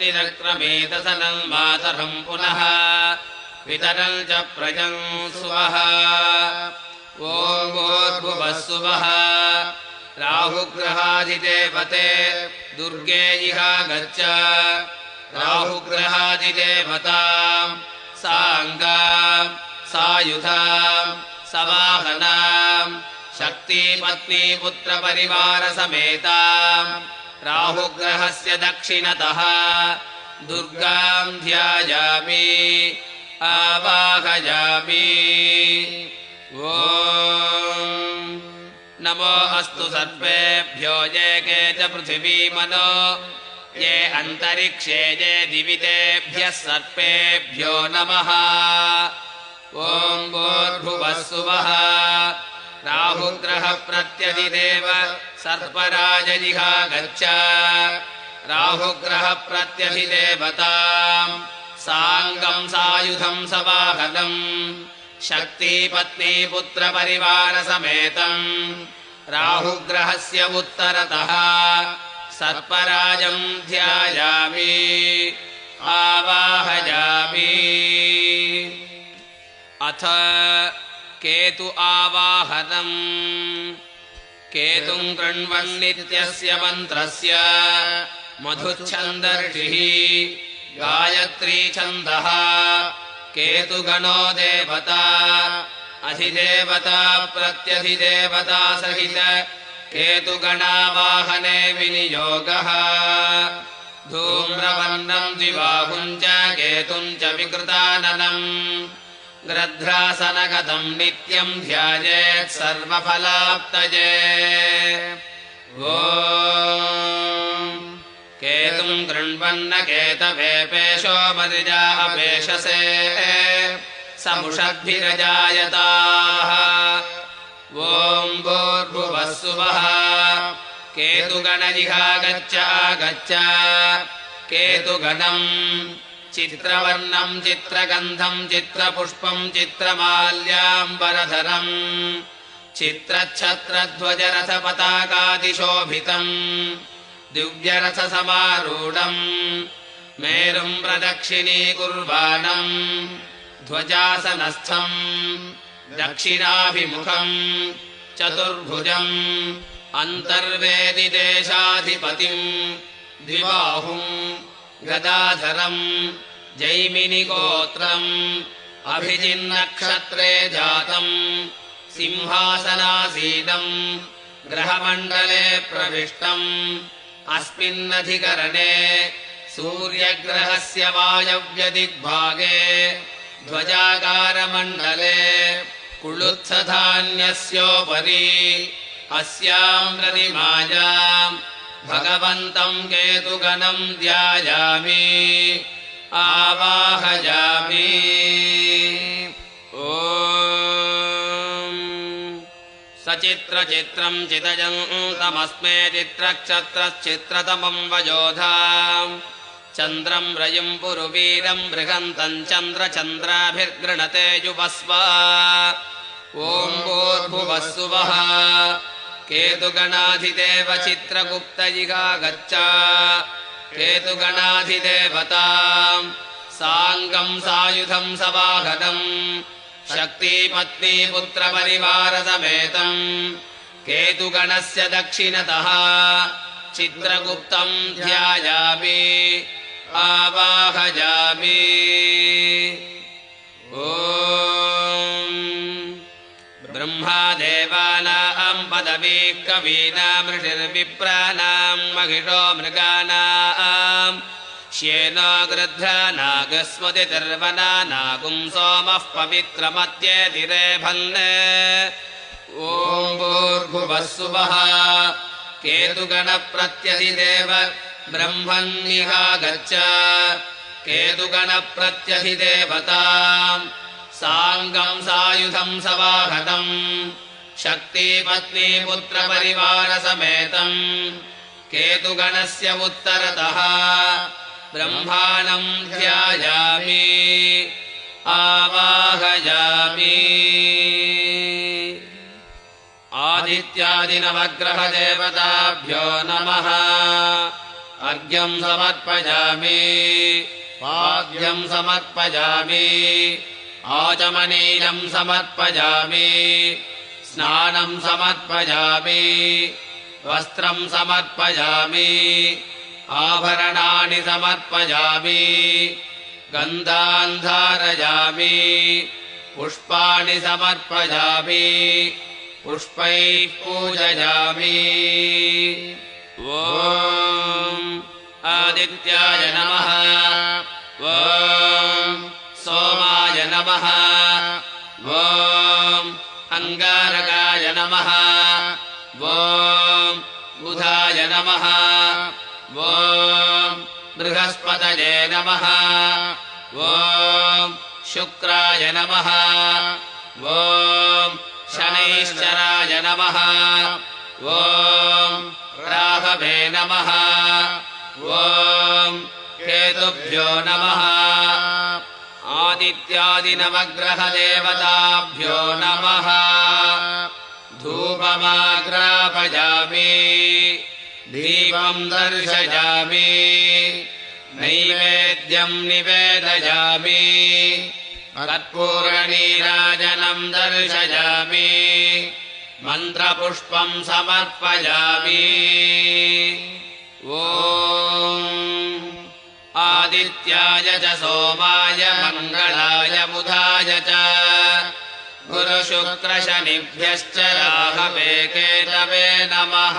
पुष्टिरक्रमेतसनं मातरं पुनः पितरं च प्रजं सुवः ॐ भूर्भुवः सुवः राहुग्रहाधिदेवते दुर्गे इह गच्छ राहुग्रहाधिदेवतां साङ्गां सायुधां सवाहनां शक्तिपत्नीपुत्रपरिवारसमेतां राहुग्रहस्य दक्षिणतः दुर्गां ध्यायामि आवाहयामि ॐ नमो अस्तु सर्वेभ्यो ये के च पृथिवीमनो ये अन्तरिक्षे ये दिवितेभ्यः सर्पेभ्यो नमः ॐ भूर्भुवः सुवः राहुग्रहप्रत्यधिदेव सर्पराजजिहा गच्छ राहुग्रहप्रत्यधिदेवतां साङ्गं सायुधं सवाहनं शक्तिपत्नीपुत्रपरिवारसमेतं राहुग्रहस्य उत्तरतः सर्पराजं ध्यायामि आवाहयामि अथ केतु आवाहनम् केतुं कृण्वन्नित्यस्य मन्त्रस्य मधुच्छन्दर्षिः गायत्री छन्दः केतुगणो देवता अधिदेवता प्रत्यधिदेवता सहित केतुगणावाहने विनियोगः धूम्रवर्णं द्विबाहुं च केतुं च विकृताननम् ग्रध्रासनगतं नित्यं ध्यायेत् सर्वफलाप्तये ॐ केतुं कृण्वन्न केतवे पेशो मरिजापेशसे समुषद्भिरजायताः ॐ भूर्भुवः सुवः केतुगणजिहा गच्छ गच्छ केतुगणम् चित्रवर्णं चित्रगन्धं चित्रपुष्पं चित्रमाल्याम्बरधरम् चित्रच्छत्रध्वजरथपताकादिशोभितम् दिव्यरथसमारूढम् मेरुं प्रदक्षिणीकुर्वाणम् ध्वजासनस्थम् दक्षिणाभिमुखम् चतुर्भुजम् अन्तर्वेदिदेशाधिपतिम् द्विबाहुम् गदाधरम् जैमिनिगोत्रम् अभिजिन्नक्षत्रे जातम् सिंहासनासीनम् ग्रहमण्डले प्रविष्टम् अस्मिन्नधिकरणे सूर्यग्रहस्य वायव्यदिग्भागे ध्वजाकारमण्डले कुळुत्सधान्यस्योपरि अस्यां प्रतिमायां भगवन्तं केतुगणं ध्यायामि आवाहयामि ॐ सचित्रचित्रं चितयन्तमस्मे चित्रक्षत्रश्चित्रतमं वयोधां चन्द्रं रयिं पुरुवीरं बृहन्तं चन्द्रचन्द्राभिर्गृणते युवस्वा ॐ भूर्भुवः सुवः केतुगणाधिदेव चित्रगुप्तजिहा गच्छ केतुगणाधिदेवतां साङ्गं सायुधं सवाहनम् शक्तिपत्नीपुत्रपरिवारसमेतं केतुगणस्य दक्षिणतः चित्रगुप्तं ध्यायामि आवाहयामि ॐ ब्रह्मादेवानां पदवी कवीनां ऋषिर्विप्राणां महिषो मृगाणां श्येनो गृध्रा नागस्मतिर्वना नागुं सोमः पवित्रमत्येतिरेभन् ॐ भूर्भुवः सुवः केतुगणप्रत्यधिदेव ब्रह्मन्निहा गच्छ केतुगणप्रत्यधिदेवतां साङ्गं सायुधं सवाहनम् शक्तिपत्नीपुत्रपरिवारसमेतं केतुगणस्य उत्तरतः ब्रह्माणं ध्यायामि आवाहयामि आदित्यादिनवग्रहदेवताभ्यो नमः अर्घ्यं समर्पयामि पाद्यं समर्पयामि आचमनीयं समर्पयामि स्नानं समर्पयामि वस्त्रं समर्पयामि आभरणानि समर्पयामि गन्धान् धारयामि पुष्पाणि समर्पयामि पुष्पैः पूजयामि ॐ आदित्याय नमः ॐ सोमाय नमः ॐ अंगारकाय नमः ॐ बुधाय नमः ॐ बृहस्पतये नमः ॐ शुक्राय नमः ॐ शनैश्चराय नमः ॐ राहवे नमः ॐ केतुभ्यो नमः आदित्यादिनवग्रहदेवताभ्यो नमः धूपमाग्रापयामि दीपं दर्शयामि नैवेद्यं निवेदयामि कर्पूरनीराजनं दर्शयामि मन्त्रपुष्पं समर्पयामि ॐ आदित्याय च सोमाय मङ्गलाय बुधाय च गुरुशुक्रशनिभ्यश्च राहवे केतवे नमः।